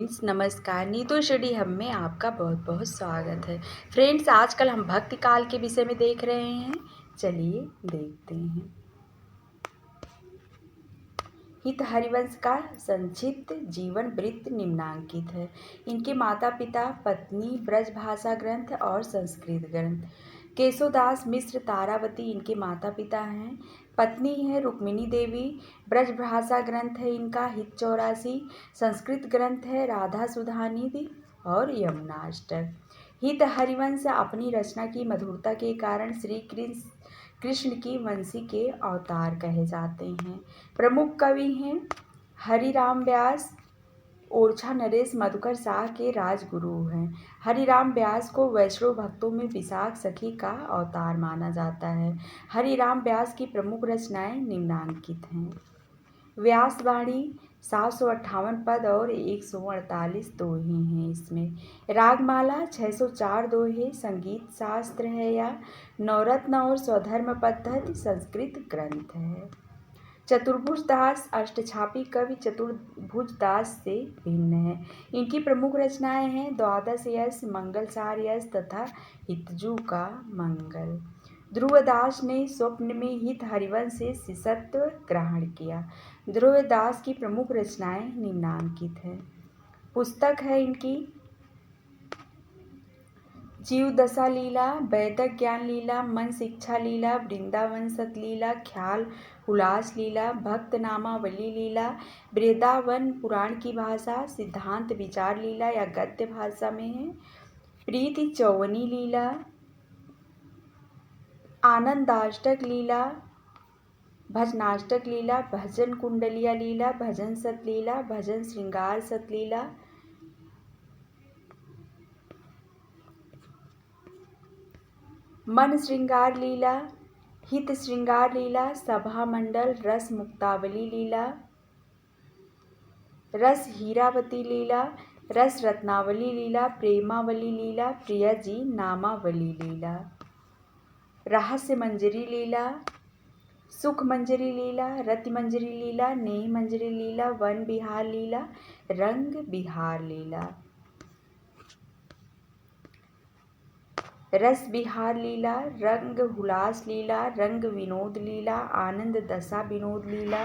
Friends नमस्कार। Neetu study hub में आपका बहुत बहुत स्वागत है। फ्रेंड्स आजकल हम भक्ति काल के विषय में देख रहे हैं। चलिए देखते हैं। हित हरिवंश का संक्षिप्त जीवन वृत्त निम्नांकित है। इनके माता पिता, पत्नी, ब्रजभाषा ग्रंथ और संस्कृत ग्रंथ। केशोदास मिश्र तारावती इनके माता पिता हैं। पत्नी है रुक्मिणी देवी। ब्रजभाषा ग्रंथ है इनका हित 84। संस्कृत ग्रंथ है राधा सुधानिधि और यमुनाष्टक। हित हरिवंश अपनी रचना की मधुरता के कारण श्री कृष्ण की वंशी के अवतार कहे जाते हैं। प्रमुख कवि हैं हरिराम व्यास, ओरछा नरेश मधुकर शाह के राजगुरु हैं। हरिराम व्यास को वैष्णव भक्तों में विशाख सखी का अवतार माना जाता है। हरिराम व्यास की प्रमुख रचनाएं निम्नांकित हैं। व्यासवाणी 758 पद और 148 दोहे हैं इसमें। रागमाला 604 दोहे संगीत शास्त्र है या नवरत्न और स्वधर्म पद्धति संस्कृत ग्रंथ है। चतुर्भुज दास अष्टछापी कवि चतुर्भुज दास से भिन्न है। इनकी प्रमुख रचनाएं हैं द्वादश यश, मंगलसार यश तथा हितजू का मंगल। ध्रुवदास ने स्वप्न में हित हरिवंश से शिष्यत्व ग्रहण किया। ध्रुवदास की प्रमुख रचनाएं निम्नांकित हैं। पुस्तक है इनकी जीव दशा लीला, वैदिक ज्ञान लीला, मन शिक्षा लीला, वृंदावन सतलीला, ख्याल उल्लास लीला, भक्त नामावली लीला, वृंदावन पुराण की भाषा, सिद्धांत विचार लीला या गद्य भाषा में है, प्रीति चौवनी लीला, आनंदाष्टक लीला, भजनाष्टक लीला, भजन कुंडलिया लीला, भजन सतलीला, भजन श्रृंगार सतलीला, मन श्रृंगार लीला, हित श्रृंगार लीला, सभा मंडल, रस मुक्तावली लीला, रस हीरावती लीला, रस रत्नावली लीला, प्रेमावली लीला, प्रिया जी नामावली लीला, रहस्य मंजरी लीला, सुख मंजरी लीला, रति मंजरी लीला, नेह मंजरी लीला, वन बिहार लीला, रंग बिहार लीला, रस बिहार लीला, रंग हुलास लीला, रंग विनोद लीला, आनंद दशा विनोद लीला,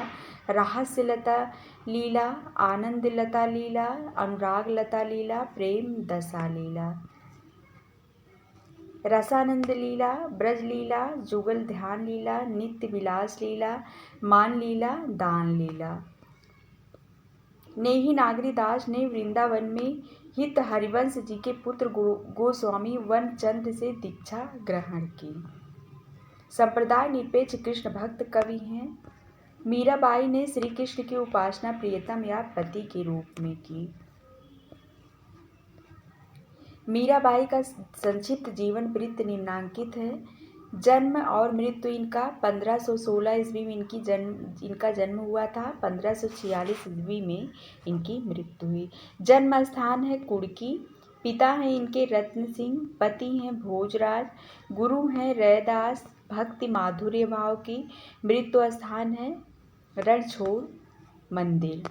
रहस्य लता लीला, आनंद लता लीला, अनुराग लता लीला, प्रेम दशा लीला, रसानंद लीला, ब्रज लीला, जुगल ध्यान लीला, नित्य विलास लीला, मान लीला, दान लीला। नेही नागरीदास ने वृंदावन में हित हरिवंश जी के पुत्र गोस्वामी वनचंद से दीक्षा ग्रहण की। संप्रदाय निरपेक्ष कृष्ण भक्त कवि हैं। मीराबाई ने श्री कृष्ण की उपासना प्रियतम या पति के रूप में की। मीराबाई का संक्षिप्त जीवन वृत्त निम्नांकित है। जन्म और मृत्यु इनका 1516 ईस्वी में इनका जन्म हुआ था। 1546 ईस्वी में इनकी मृत्यु हुई। जन्म स्थान है कुड़की। पिता हैं इनके रत्न सिंह, पति हैं भोजराज, गुरु हैं रैदास, भक्ति माधुर्य भाव की। मृत्यु स्थान है रणछोड़ मंदिर।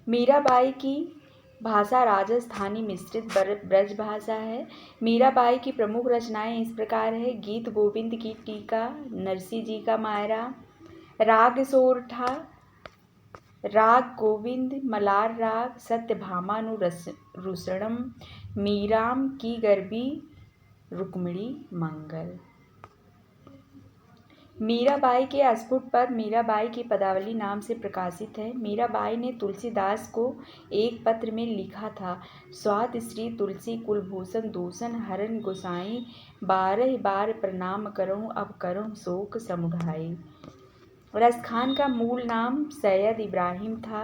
मीराबाई की भाषा राजस्थानी मिश्रित ब्रज भाषा है। मीराबाई की प्रमुख रचनाएं इस प्रकार है। गीत गोविंद की टीका, नरसी जी का मायरा, राग सोरठा, राग गोविंद, मलार राग, सत्यभामानुरुसणम, मीराम की गर्भी, रुक्मिणी मंगल। मीराबाई के अस्फुट पद मीराबाई की पदावली नाम से प्रकाशित है। मीराबाई ने तुलसीदास को एक पत्र में लिखा था, स्वाद श्री तुलसी कुलभूषण दूषण हरण गोसाई, 12 बार प्रणाम करऊँ अब करऊँ शोक समुदाई। रसखान का मूल नाम सैयद इब्राहिम था।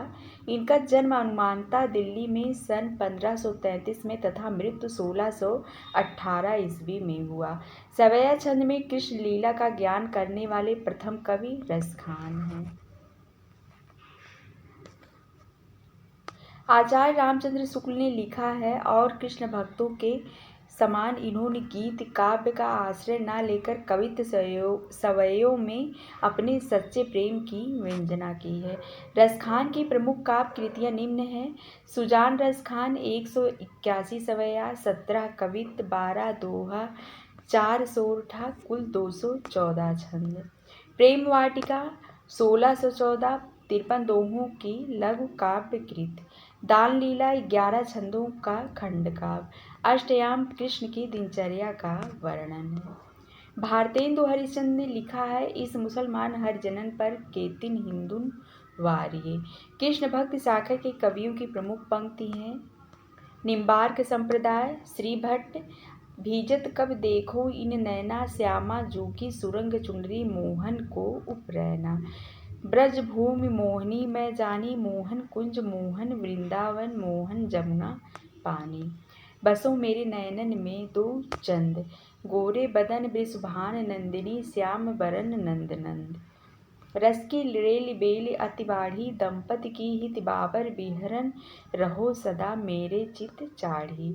इनका जन्म अनुमानतः दिल्ली में सन 1533 में तथा मृत्यु 1618 ईस्वी में हुआ। सवैया छंद में कृष्ण लीला का ज्ञान करने वाले प्रथम कवि रसखान हैं। आचार्य रामचंद्र शुक्ल ने लिखा है और कृष्ण भक्तों के समान इन्होंने गीत काव्य का आश्रय न लेकर कवित्व सवयों में अपने सच्चे प्रेम की व्यंजना की है। रसखान की प्रमुख काव्य कृतियाँ निम्न हैं। सुजान रसखान 181 सवैया, 17 कवित्व, 12 दोहा, 4 सोरठा, कुल 214 छंद। प्रेम वाटिका 1614, 53 दोहों की लघु काव्य कृत। दान लीला 11 छंदों का खंड काव्य। अष्टयाम कृष्ण की दिनचर्या का वर्णन है। भारतेंदु हरिश्चंद्र ने लिखा है, इस मुसलमान हरिजनन पर केतिन हिंदुन वारिये। कृष्ण भक्त शाखा के कवियों की प्रमुख पंक्ति है। निम्बार्क संप्रदाय, श्री भट्ट। भीजत कब देखो इन नैना, श्यामा जू की सुरंग चुनरी मोहन को उपरैना। ब्रज भूमि मोहनी मैं जानी, मोहन कुंज मोहन वृंदावन, मोहन जमुना पानी। बसो मेरे नयनन में दो चंद, गोरे बदन वृषभान नंदिनी, श्याम बरन नंद नंद। रस की रेल बेल अति बाढ़ी, दंपति की हित बाबर बिहरन, रहो सदा मेरे चित चाढ़ी।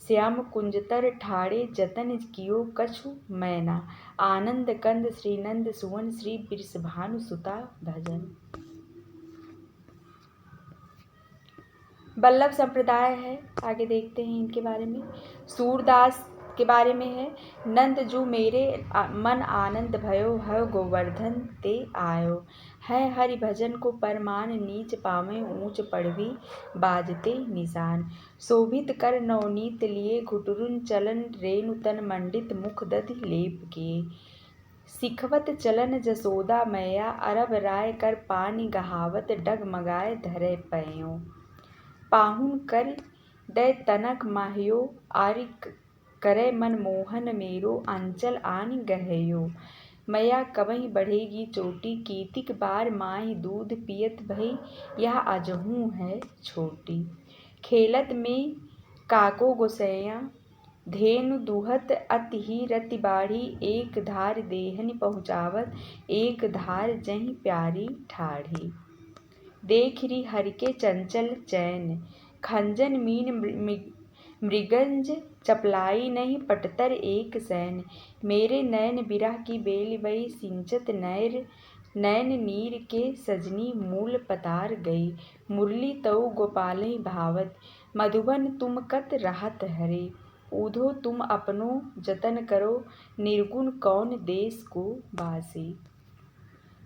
श्याम कुंजतर ठाड़े, जतन कियो कछु मैना, आनंद कंद श्रीनंद सुवन, श्री वृषभानु सुता भजन। वल्लभ संप्रदाय है, आगे देखते हैं इनके बारे में। सूरदास के बारे में है। नंद जू मेरे मन आनंद भयो, है गोवर्धन ते आयो। है हरि भजन को परमान, नीच पावे ऊंच पड़वी बाजते निशान। शोभित कर नवनीत लिए, घुटुरुन चलन रेणु तन मंडित, मुख दधि लेप किए। सिखवत चलन जसोदा मैया, अरब राय कर पानी गहावत, डगमगाए धरे पैयों। पाहुन कर दय तनक माह्यो, आरि करे मन मोहन मेरो, अंचल आन गहयो। मैया कवहीं बढ़ेगी चोटी, कीतिक बार माही दूध पियत भई, यह अजहू है छोटी। खेलत में काको गोसैया, धेनु दुहत अति ही रति बाढ़ी, एक धार देहनि पहुँचावत, एक धार जहीं प्यारी ठाढ़ी। देख री हरि के चंचल चैन, खंजन मीन मृगंज चपलाई नहीं, पटतर एक सैन। मेरे नैन बिरह की बेल बई, सिंचत नैन नीर के सजनी मूल पतार गई। मुरली तऊ गोपालहि भावत, मधुबन तुम कत रहत हरे। ऊधो तुम अपनो जतन करो, निर्गुण कौन देश को बासी।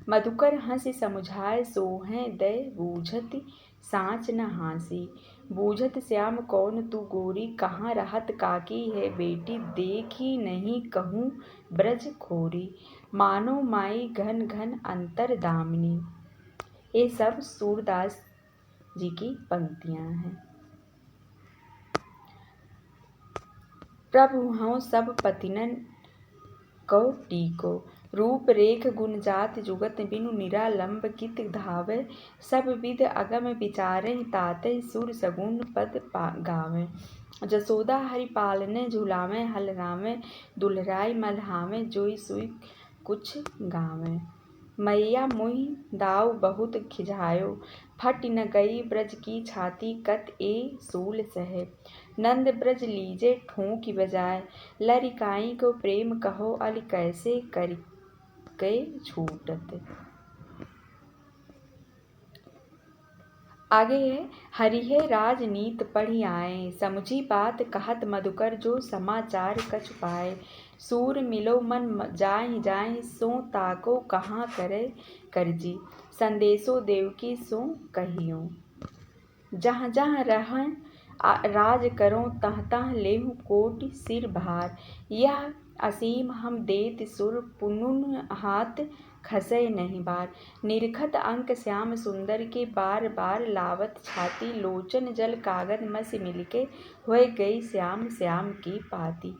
मधुकर हंसि समुझाए सोहें दय, बूझत साँच न हांसी। बूझत श्याम कौन तू गोरी, कहाँ रहत काकी है बेटी, देखी नहीं कहूँ ब्रज खोरी। मानो माई घन घन अंतर दामिनी। ये सब सूरदास जी की पंक्तियाँ हैं। प्रभु हूँ सब पतिनन को टीको, रूप रेख गुण जात जुगत बिनु, निरालंब कित धावै। सब विध अगम विचारहि, तातै सुर सगुन पद गावै। जसोदा हरि पालनै, झुलावै हल रावै, दुलराई मल्हावै, जोई सुई कुछ गावै। मैया मुहि दाऊ बहुत खिझायो, फट न गई ब्रज की छाती, कत ए सूल सहे। नंद ब्रज लीजे ठोंकी बजाए, लरिकाई को प्रेम कहो, अल कैसे करके छूटत। आगे है, हरिहे राजनीत पढ़ी आए, समझी बात कहत मधुकर, जो समाचार कछु पाए। सूर मिलो मन जाहि जाहि, सो ताको कहाँ करे करजी। संदेशो देवकी सो कहियो, जहाँ जहाँ रहन राज करो, तह तह लेहु कोटि सिर भार। यह असीम हम देत सुर, पुनुन हाथ खसै नहीं बार। निरखत अंक श्याम सुंदर के, बार बार लावत छाती। लोचन जल कागद मस मिलके, होय गई श्याम श्याम की पाती।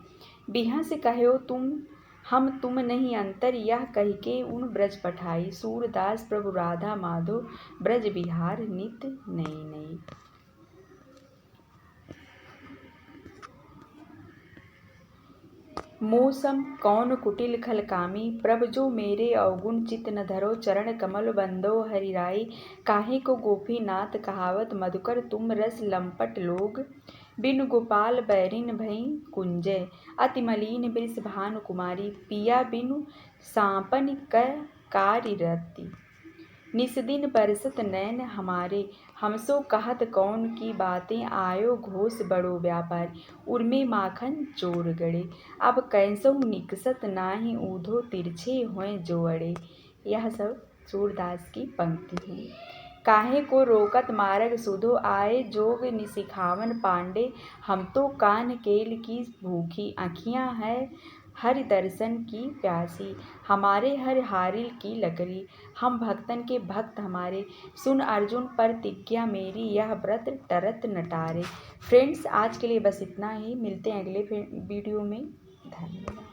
बिहस कहो हम तुम नहीं अंतर, यह कहिके उन ब्रज पठाई। सूरदास प्रभु राधा माधो, ब्रज बिहार नित नई नई। मौसम कौन कुटिल खलकामी, प्रभ जो मेरे अवगुण चित न धरो। चरण कमल बंदो हरिराई, काहे को गोपीनाथ कहावत। मधुकर तुम रस लंपट लोग, बिनु गोपाल बैरिन भई कुंजय, अति मलिन वृष भानु कुमारी, पिया बिनु सांपन क कारी रति। निस्दिन बरसत नैन हमारे, हमसो कहत कौन की बातें, आयो घोष बड़ो व्यापारी, उर्मे माखन चोर गड़े। अब कैसहु निकसत नाही ऊधो, तिरछे हों जो अड़े। यह सब सूरदास की पंक्ति है। काहे को रोकत मार्ग सुधो, आए जोग निसिखावन पांडे, हम तो कान केल की भूखी, आँखियाँ है हरि दर्शन की प्यासी। हमारे हर हारिल की लकड़ी, हम भक्तन के भक्त हमारे, सुन अर्जुन प्रतिज्ञा मेरी, यह व्रत टरत न टारे। फ्रेंड्स, आज के लिए बस इतना ही, मिलते हैं अगले वीडियो में। धन्यवाद।